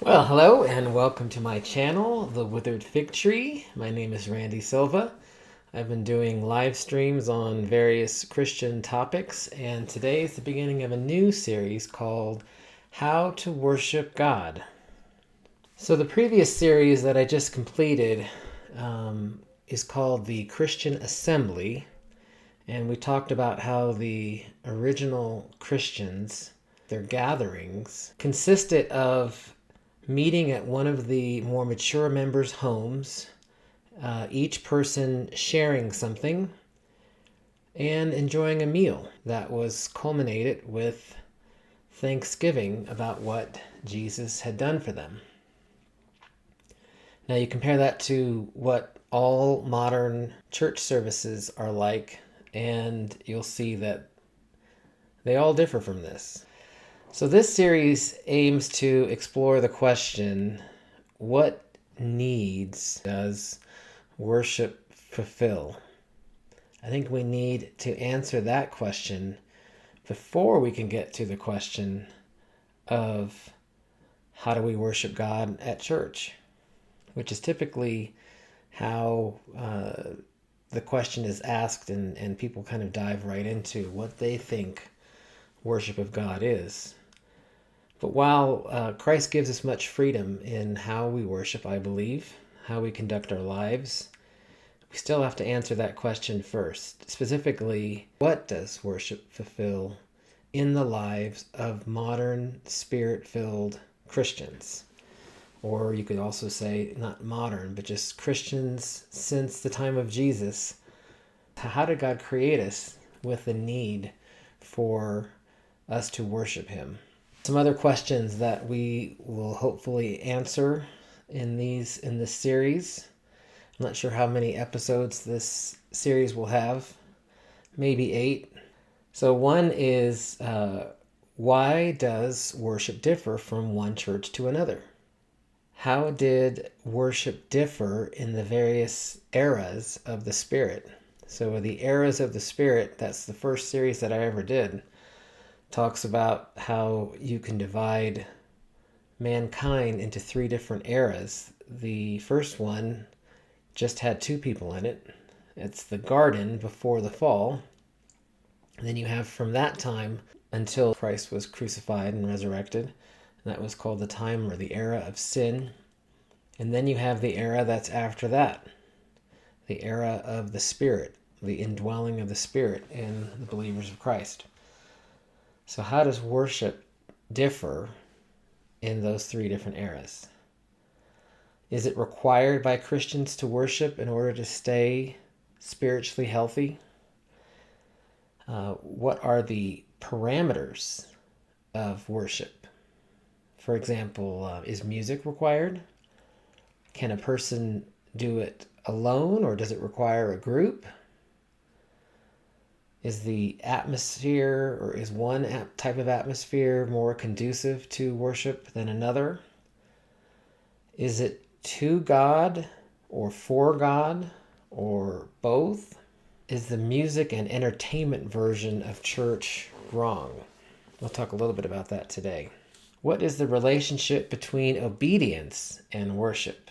Well, hello and welcome to my channel, The Withered Fig Tree. My name is Randy Silva. I've been doing live streams on various Christian topics, and today is the beginning of a new series called How to Worship God. So, the previous series that I just completed is called The Christian Assembly, and we talked about how the original Christians, their gatherings, consisted of meeting at one of the more mature members' homes, each person sharing something, and enjoying a meal that was culminated with thanksgiving about what Jesus had done for them. Now, you compare that to what all modern church services are like, and you'll see that they all differ from this. So, this series aims to explore the question, what needs does worship fulfill? I think we need to answer that question before we can get to the question of how do we worship God at church, which is typically how the question is asked, and people kind of dive right into what they think worship of God is. But while Christ gives us much freedom in how we worship, I believe, how we conduct our lives, we still have to answer that question first. Specifically, what does worship fulfill in the lives of modern, spirit-filled Christians? Or you could also say, not modern, but just Christians since the time of Jesus. How did God create us with the need for us to worship Him? Some other questions that we will hopefully answer in this series. I'm not sure how many episodes this series will have. Maybe 8. So one is, why does worship differ from one church to another? How did worship differ in the various eras of the Spirit? So the eras of the Spirit, that's the first series that I ever did, talks about how you can divide mankind into 3 different eras. The first one just had 2 people in it. It's the garden before the fall. And then you have from that time until Christ was crucified and resurrected. And that was called the time or the era of sin. And then you have the era that's after that, the era of the Spirit, the indwelling of the Spirit in the believers of Christ. So how does worship differ in those 3 different eras? Is it required by Christians to worship in order to stay spiritually healthy? What are the parameters of worship? For example, is music required? Can a person do it alone, or does it require a group? Is the atmosphere, or is one type of atmosphere more conducive to worship than another? Is it to God or for God or both? Is the music and entertainment version of church wrong? We'll talk a little bit about that today. What is the relationship between obedience and worship?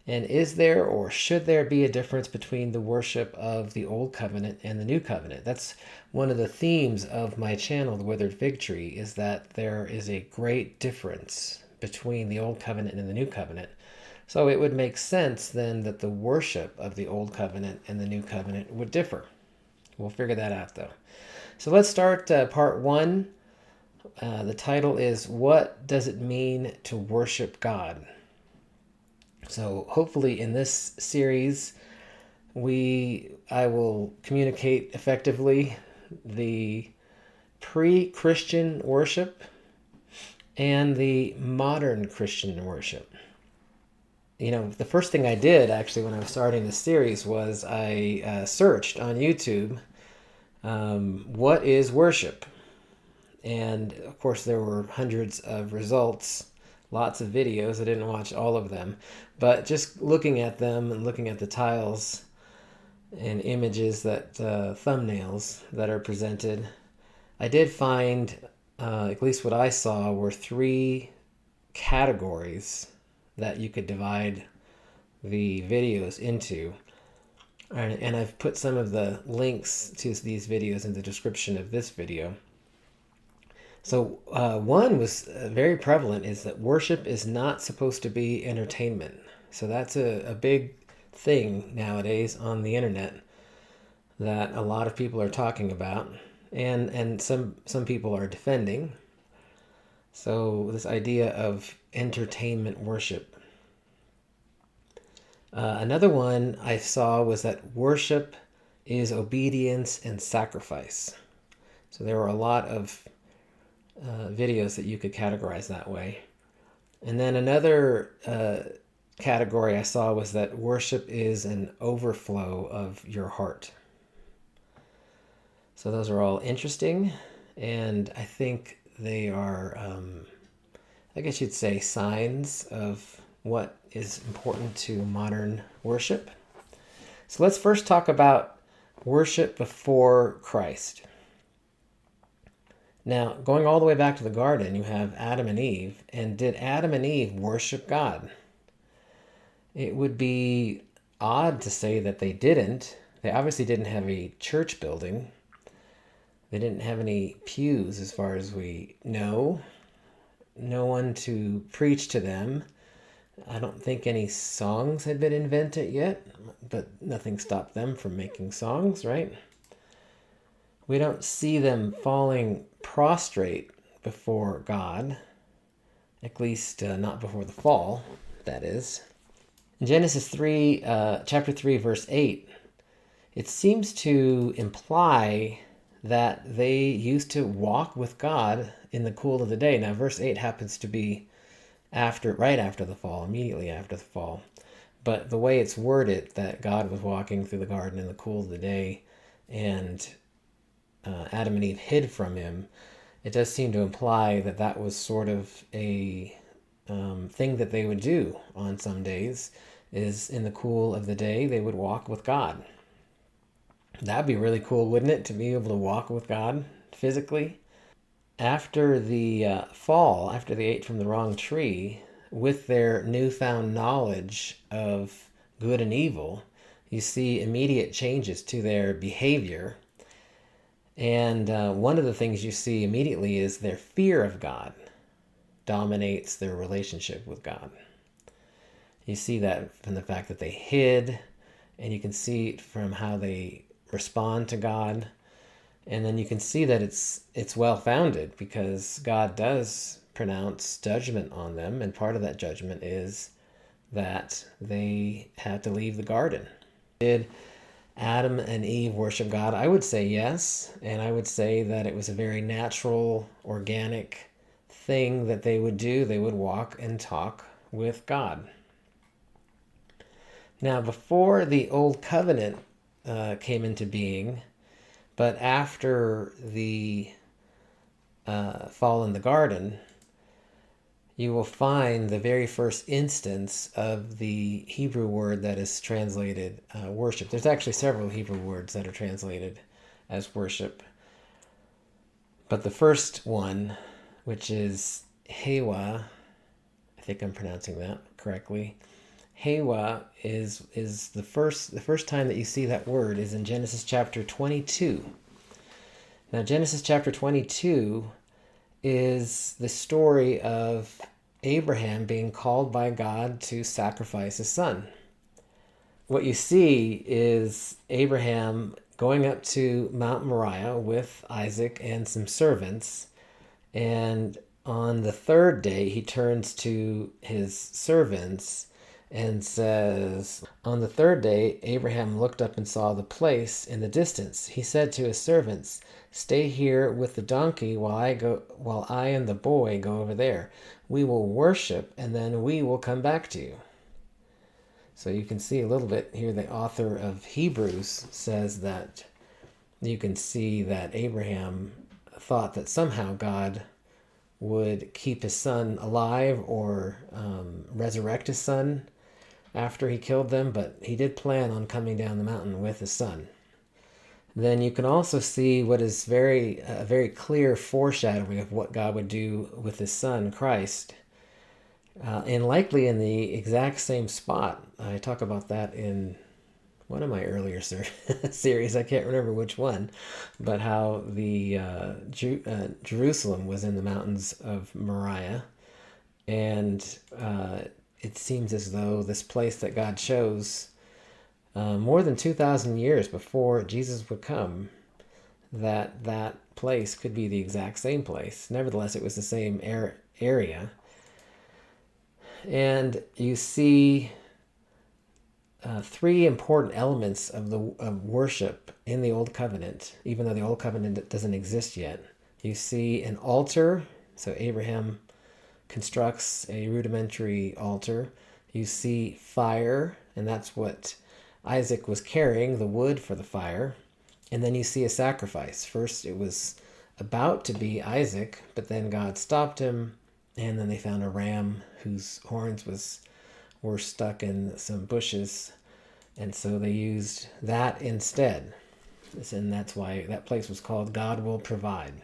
And is there or should there be a difference between the worship of the Old Covenant and the New Covenant? That's one of the themes of my channel, The Withered Fig Tree, is that there is a great difference between the Old Covenant and the New Covenant. So it would make sense then that the worship of the Old Covenant and the New Covenant would differ. We'll figure that out though. So let's start part 1. The title is, What Does It Mean to Worship God? So hopefully in this series, I will communicate effectively the pre-Christian worship and the modern Christian worship. You know, the first thing I did actually when I was starting this series was I searched on YouTube, what is worship? And of course there were hundreds of results, lots of videos. I didn't watch all of them, but just looking at them and looking at the tiles and images that thumbnails that are presented, I did find, at least what I saw, were 3 categories that you could divide the videos into. And I've put some of the links to these videos in the description of this video. So one was very prevalent, is that worship is not supposed to be entertainment. So that's a big thing nowadays on the internet that a lot of people are talking about, and some people are defending. So this idea of entertainment worship. Another one I saw was that worship is obedience and sacrifice. So there were a lot of videos that you could categorize that way. And then another category I saw was that worship is an overflow of your heart. So those are all interesting, and I think they are, I guess you'd say, signs of what is important to modern worship. So let's first talk about worship before Christ. Now, going all the way back to the garden, you have Adam and Eve. And did Adam and Eve worship God? It would be odd to say that they didn't. They obviously didn't have a church building. They didn't have any pews, as far as we know. No one to preach to them. I don't think any songs had been invented yet, but nothing stopped them from making songs, right? We don't see them falling prostrate before God, at least not before the fall, that is. In Genesis 3, chapter 3, verse 8, it seems to imply that they used to walk with God in the cool of the day. Now, verse 8 happens to be right after the fall, immediately after the fall. But the way it's worded, that God was walking through the garden in the cool of the day, and Adam and Eve hid from him, it does seem to imply that that was sort of a thing that they would do on some days, is in the cool of the day, they would walk with God. That'd be really cool, wouldn't it, to be able to walk with God physically? After the fall, after they ate from the wrong tree, with their newfound knowledge of good and evil, you see immediate changes to their behavior. And one of the things you see immediately is their fear of God dominates their relationship with God. You see that from the fact that they hid, and you can see it from how they respond to God. And then you can see that it's well-founded, because God does pronounce judgment on them, and part of that judgment is that they had to leave the garden. Did Adam and Eve worship God? I would say yes, and I would say that it was a very natural, organic thing that they would do. They would walk and talk with God. Now, before the Old Covenant came into being, but after the fall in the garden, you will find the very first instance of the Hebrew word that is translated worship. There's actually several Hebrew words that are translated as worship. But the first one, which is Hewa, I think I'm pronouncing that correctly. Hewa is the first time that you see that word is in Genesis chapter 22. Now, Genesis chapter 22 is the story of Abraham being called by God to sacrifice his son. What you see is Abraham going up to Mount Moriah with Isaac and some servants, and on the third day he turns to his servants and says, on the third day, Abraham looked up and saw the place in the distance. He said to his servants, "Stay here with the donkey while I and the boy go over there. We will worship, and then we will come back to you." So you can see a little bit here, the author of Hebrews says that you can see that Abraham thought that somehow God would keep his son alive or resurrect his son after he killed them, but he did plan on coming down the mountain with his son. Then you can also see what is a very clear foreshadowing of what God would do with his son, Christ. and likely in the exact same spot. I talk about that in one of my earlier series. I can't remember which one, but how the Jerusalem was in the mountains of Moriah, and it seems as though this place that God chose more than 2,000 years before Jesus would come, that place could be the exact same place. Nevertheless, it was the same area. And you see three important elements of worship in the Old Covenant, even though the Old Covenant doesn't exist yet. You see an altar, so Abraham constructs a rudimentary altar. You see fire, and that's what Isaac was carrying, the wood for the fire. And then you see a sacrifice. First, it was about to be Isaac, but then God stopped him, and then they found a ram whose horns were stuck in some bushes, and so they used that instead. And that's why that place was called God Will Provide.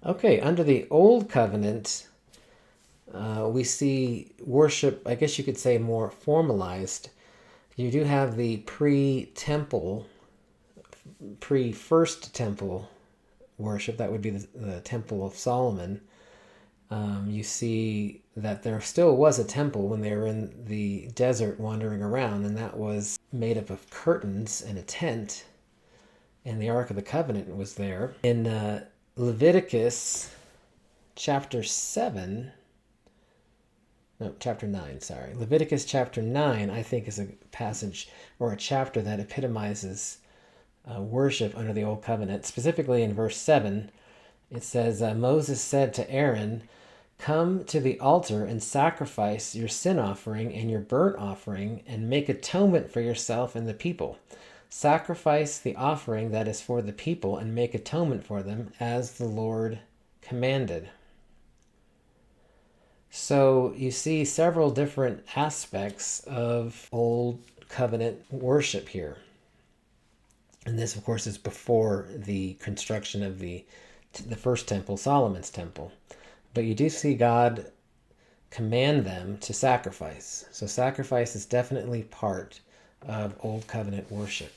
Okay, under the Old Covenant, we see worship, I guess you could say, more formalized. You do have the pre-first temple worship. That would be the Temple of Solomon. You see that there still was a temple when they were in the desert wandering around, and that was made up of curtains and a tent, and the Ark of the Covenant was there. In Leviticus chapter 7, no, chapter 9, sorry. Leviticus chapter 9, I think, is a passage or a chapter that epitomizes worship under the Old Covenant. Specifically in verse 7, it says, Moses said to Aaron, "Come to the altar and sacrifice your sin offering and your burnt offering and make atonement for yourself and the people. Sacrifice the offering that is for the people and make atonement for them as the Lord commanded." So you see several different aspects of Old Covenant worship here. And this, of course, is before the construction of the first temple, Solomon's temple. But you do see God command them to sacrifice. So sacrifice is definitely part of Old Covenant worship.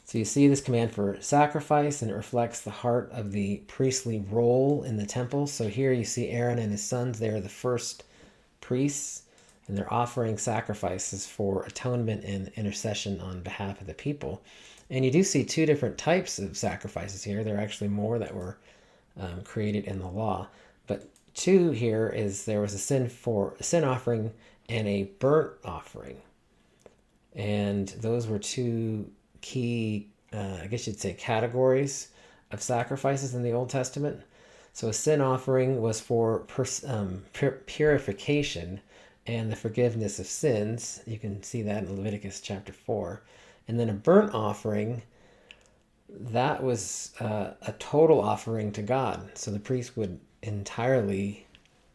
So you see this command for sacrifice, and it reflects the heart of the priestly role in the temple. So here you see Aaron and his sons. They are the first priests, and they're offering sacrifices for atonement and intercession on behalf of the people. And you do see two different types of sacrifices here. There are actually more that were created in the law. But two here is there was a sin offering and a burnt offering. And those were two key, I guess you'd say, categories of sacrifices in the Old Testament. So a sin offering was for purification and the forgiveness of sins. You can see that in Leviticus chapter 4. And then a burnt offering, that was a total offering to God. So the priest would entirely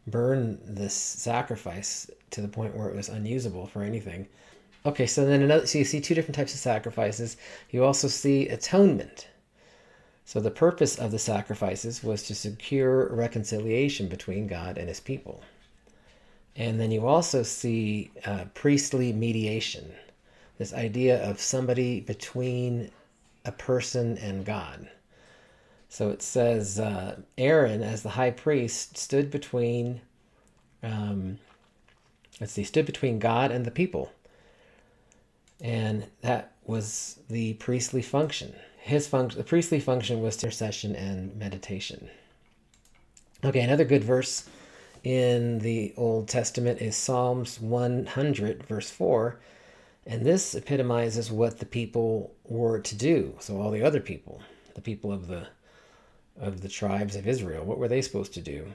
burn this sacrifice to the point where it was unusable for anything. Okay, so you see two different types of sacrifices. You also see atonement. So the purpose of the sacrifices was to secure reconciliation between God and his people. And then you also see priestly mediation, this idea of somebody between a person and God. So it says Aaron, as the high priest, stood between God and the people. And that was the priestly function. The priestly function was intercession and meditation. Okay, another good verse in the Old Testament is Psalms 100, verse 4. And this epitomizes what the people were to do. So all the other people, the people of the tribes of Israel, what were they supposed to do?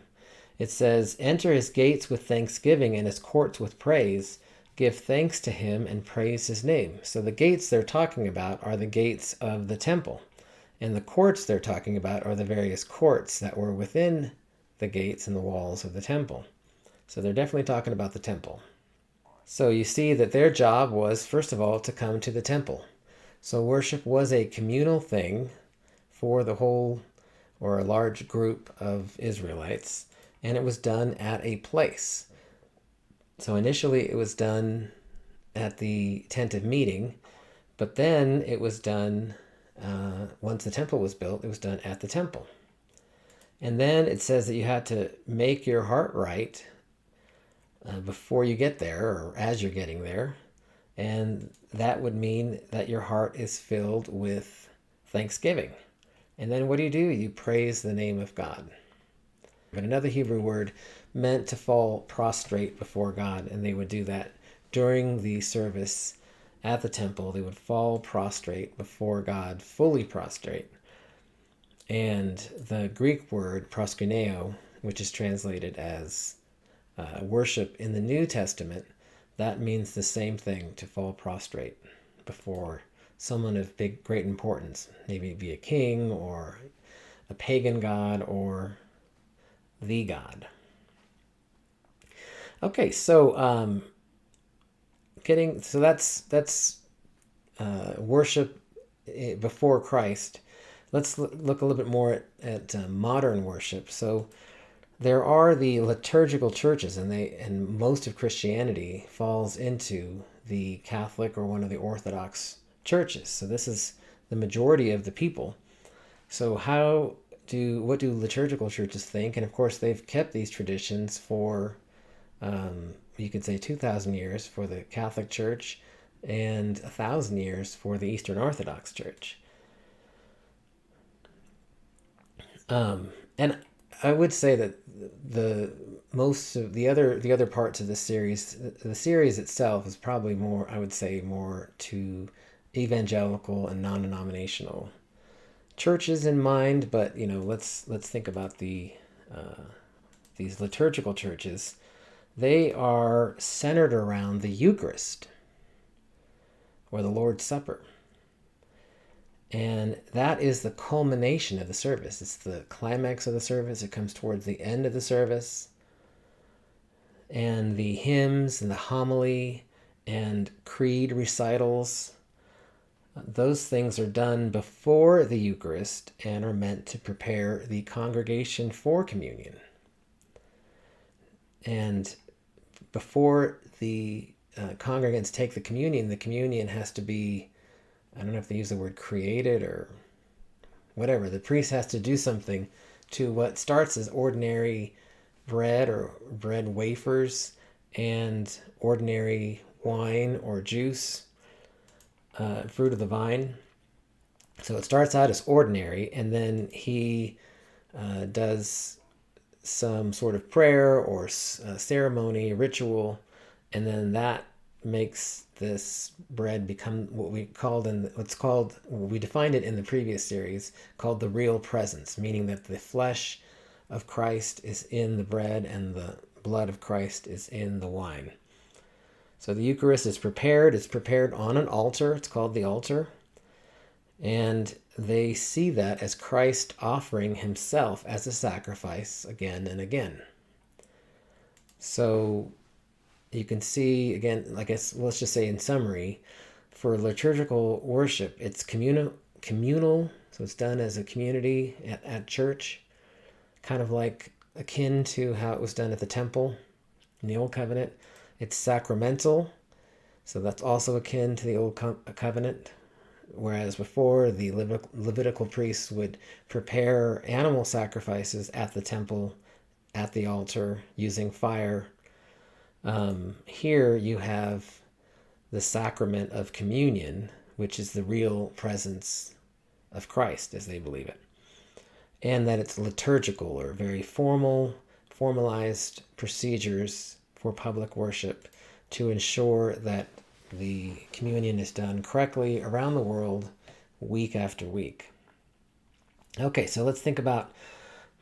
It says, "Enter his gates with thanksgiving and his courts with praise. Give thanks to him and praise his name." So the gates they're talking about are the gates of the temple. And the courts they're talking about are the various courts that were within the gates and the walls of the temple. So they're definitely talking about the temple. So you see that their job was, first of all, to come to the temple. So worship was a communal thing for the whole or a large group of Israelites. and it was done at a place. So initially it was done at the tent of meeting, but then it was done, once the temple was built, it was done at the temple. And then it says that you had to make your heart right before you get there or as you're getting there. And that would mean that your heart is filled with thanksgiving. And then what do? You praise the name of God. But another Hebrew word meant to fall prostrate before God, and they would do that during the service at the temple. They would fall prostrate before God, fully prostrate. And the Greek word proskuneo, which is translated as worship in the New Testament, that means the same thing, to fall prostrate before someone of great importance, maybe be a king or a pagan god or the God. Okay, so that's worship before Christ. Let's look a little bit more at modern worship. So there are the liturgical churches, and most of Christianity falls into the Catholic or one of the Orthodox churches. So this is the majority of the people. So what do liturgical churches think? And of course, they've kept these traditions for, you could say, 2,000 years for the Catholic Church and 1,000 years for the Eastern Orthodox Church. And I would say that most of the other parts of this series, the series itself is probably more, I would say, more to evangelical and non-denominational churches in mind. But let's think about these liturgical churches. They are centered around the Eucharist or the Lord's Supper. And that is the culmination of the service. It's the climax of the service. It comes towards the end of the service. And the hymns and the homily and creed recitals, those things are done before the Eucharist and are meant to prepare the congregation for communion. And before the congregants take the communion has to be, I don't know if they use the word created or whatever. The priest has to do something to what starts as ordinary bread or bread wafers and ordinary wine or juice, fruit of the vine. So it starts out as ordinary, and then he does some sort of prayer or ceremony, ritual, and then that makes this bread become what we defined it in the previous series, called the real presence, meaning that the flesh of Christ is in the bread and the blood of Christ is in the wine. So the Eucharist is prepared. It's prepared on an altar. It's called the altar. And they see that as Christ offering himself as a sacrifice again and again. So you can see, again, I guess, let's just say in summary, for liturgical worship, it's communal, so it's done as a community at church, kind of like akin to how it was done at the temple in the Old Covenant. It's sacramental, so that's also akin to the Old Covenant, whereas before the Levitical priests would prepare animal sacrifices at the temple, at the altar, using fire. Here you have the sacrament of communion, which is the real presence of Christ as they believe it. And that it's liturgical or very formalized procedures for public worship to ensure that the communion is done correctly around the world week after week. Okay, so let's think about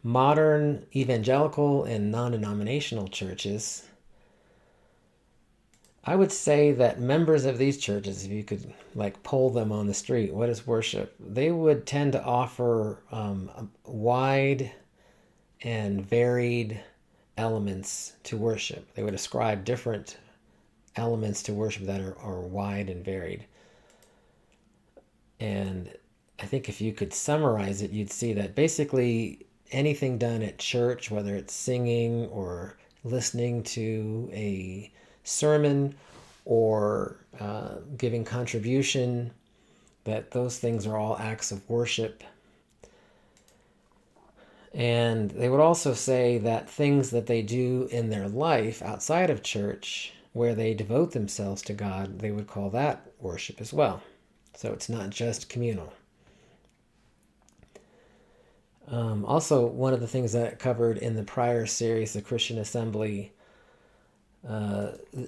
modern evangelical and non-denominational churches. I would say that members of these churches, if you could poll them on the street, what is worship? They would tend to offer wide and varied elements to worship. They would ascribe different elements to worship that are wide and varied. And I think if you could summarize it, you'd see that basically anything done at church, whether it's singing or listening to a sermon or giving contribution, that those things are all acts of worship. And they would also say that things that they do in their life outside of church, where they devote themselves to God, they would call that worship as well. So it's not just communal. Also, one of the things that I covered in the prior series, the Christian Assembly,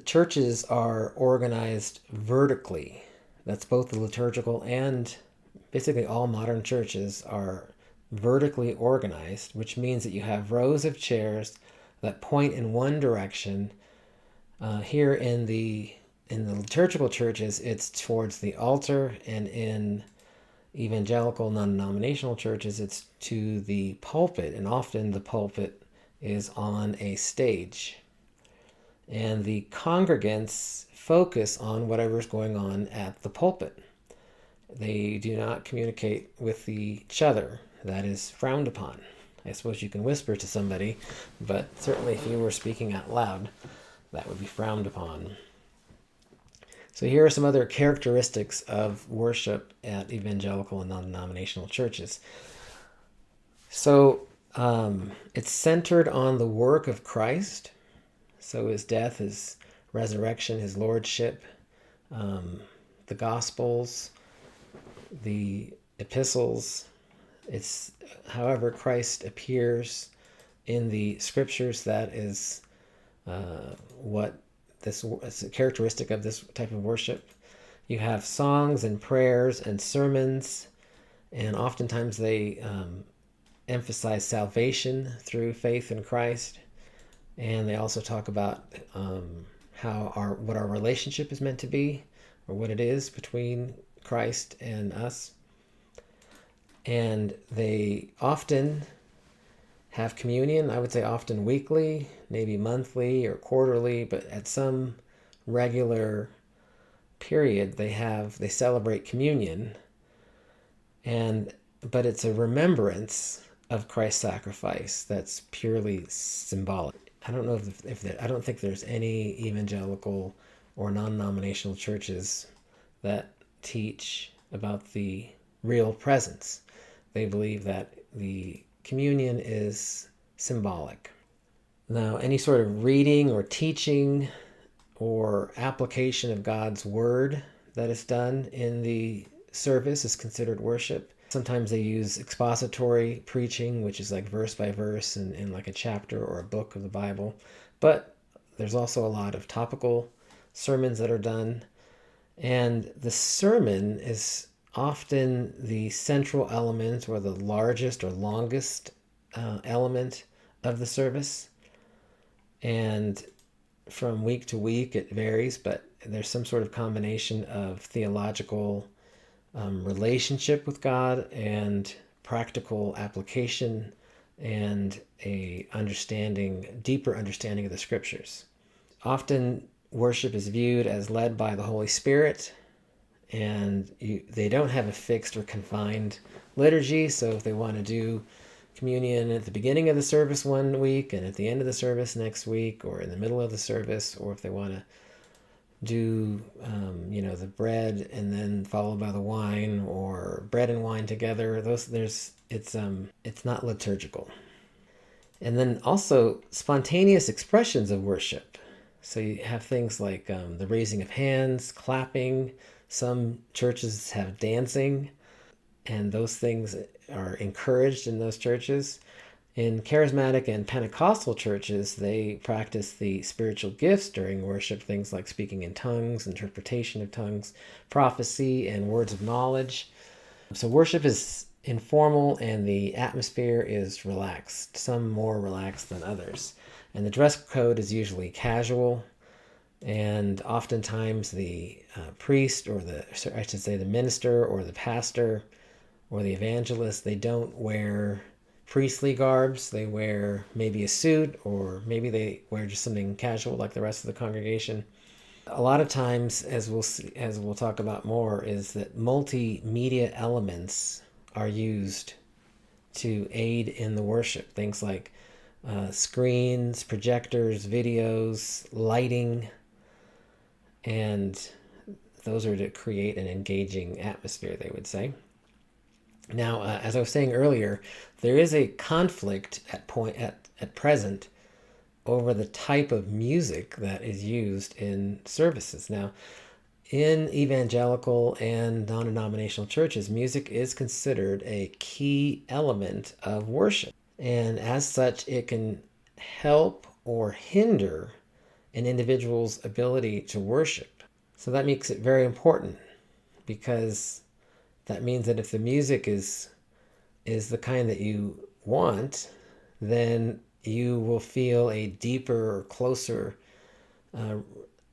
churches are organized vertically. That's both the liturgical and basically all modern churches are vertically organized, which means that you have rows of chairs that point in one direction. Here in the liturgical churches, it's towards the altar, and in evangelical non-denominational churches, it's to the pulpit, and often the pulpit is on a stage. And the congregants focus on whatever's going on at the pulpit. They do not communicate with each other. That is frowned upon. I suppose you can whisper to somebody, but certainly if you were speaking out loud, that would be frowned upon. So here are some other characteristics of worship at evangelical and non-denominational churches. So it's centered on the work of Christ. So his death, his resurrection, his lordship, the Gospels, the epistles. It's however Christ appears in the scriptures that is what this is a characteristic of this type of worship. You have songs and prayers and sermons, and oftentimes they emphasize salvation through faith in Christ. And they also talk about what our relationship is meant to be, or what it is between Christ and us. And they often have communion, I would say often weekly, maybe monthly or quarterly, but at some regular period they celebrate communion. But it's a remembrance of Christ's sacrifice that's purely symbolic. I don't know I don't think there's any evangelical or non-denominational churches that teach about the real presence. They believe that the communion is symbolic. Now, any sort of reading or teaching or application of God's word that is done in the service is considered worship. Sometimes they use expository preaching, which is like verse by verse in like a chapter or a book of the Bible. But there's also a lot of topical sermons that are done. And the sermon is often the central element or the largest or longest element of the service. And from week to week it varies, but there's some sort of combination of theological relationship with God and practical application and a deeper understanding of the scriptures. Often worship is viewed as led by the Holy Spirit, and they don't have a fixed or confined liturgy. So if they want to do communion at the beginning of the service one week and at the end of the service next week, or in the middle of the service, or if they want to do the bread and then followed by the wine, or bread and wine together, it's not liturgical. And then also spontaneous expressions of worship. So you have things like the raising of hands, clapping. Some churches have dancing, and those things are encouraged in those churches. In charismatic and Pentecostal churches, they practice the spiritual gifts during worship, things like speaking in tongues, interpretation of tongues, prophecy, and words of knowledge. So worship is informal and the atmosphere is relaxed, some more relaxed than others. And the dress code is usually casual, and oftentimes the priest or the minister or the pastor or the evangelist, they don't wear priestly garbs. They wear maybe a suit, or maybe they wear just something casual like the rest of the congregation. A lot of times, as we'll talk about more, is that multimedia elements are used to aid in the worship. Things like screens, projectors, videos, lighting, and those are to create an engaging atmosphere, they would say. Now, as I was saying earlier, there is a conflict at present over the type of music that is used in services. Now, in evangelical and non-denominational churches, music is considered a key element of worship. And as such, it can help or hinder an individual's ability to worship. So that makes it very important, because that means that if the music is the kind that you want, then you will feel a deeper or closer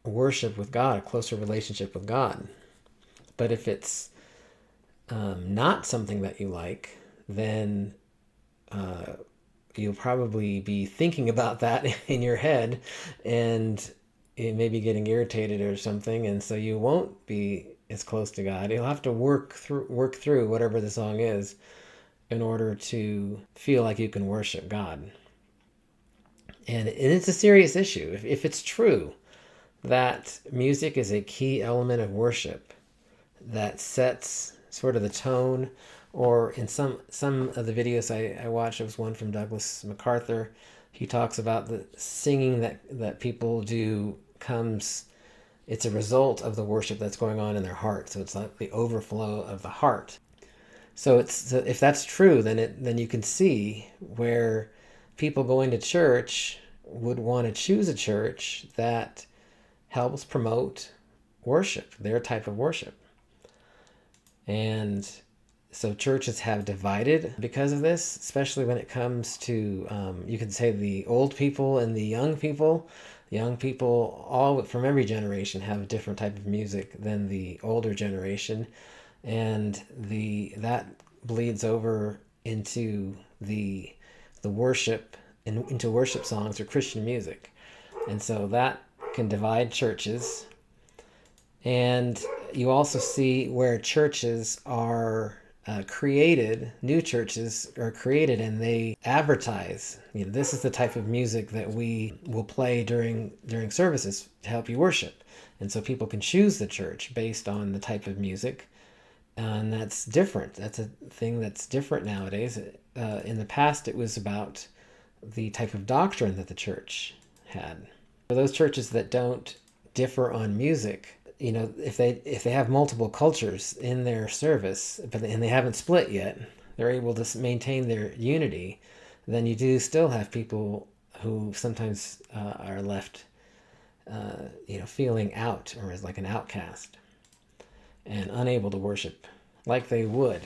worship with God, a closer relationship with God. But if it's not something that you like, then you'll probably be thinking about that in your head, and it may be getting irritated or something, and so you won't be as close to God. You'll have to work through whatever the song is in order to feel like you can worship God. And it's a serious issue. If it's true that music is a key element of worship that sets sort of the tone, or in some of the videos I watched, there was one from Douglas MacArthur. He talks about the singing that people do it's a result of the worship that's going on in their heart. So it's like the overflow of the heart. So if that's true, then you can see where people going to church would want to choose a church that helps promote worship, their type of worship. And so churches have divided because of this, especially when it comes to, you could say, the old people and the young people. Young people, all from every generation, have a different type of music than the older generation, and that bleeds over into the worship and into worship songs or Christian music, and so that can divide churches. And you also see where churches are new churches are created, and they advertise, this is the type of music that we will play during services to help you worship. And so people can choose the church based on the type of music. And that's different. That's a thing that's different nowadays. In the past, it was about the type of doctrine that the church had. For those churches that don't differ on music, if they have multiple cultures in their service, and they haven't split yet, they're able to maintain their unity, then you do still have people who sometimes are left, feeling out, or as like an outcast, and unable to worship like they would.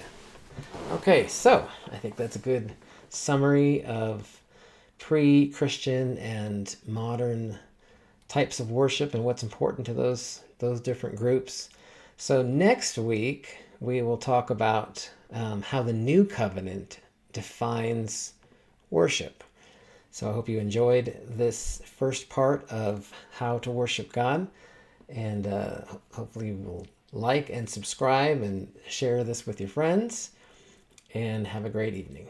Okay, so I think that's a good summary of pre-Christian and modern types of worship and what's important to those different groups. So next week we will talk about how the New Covenant defines worship. So I hope you enjoyed this first part of how to worship God, and hopefully you will like and subscribe and share this with your friends, and have a great evening.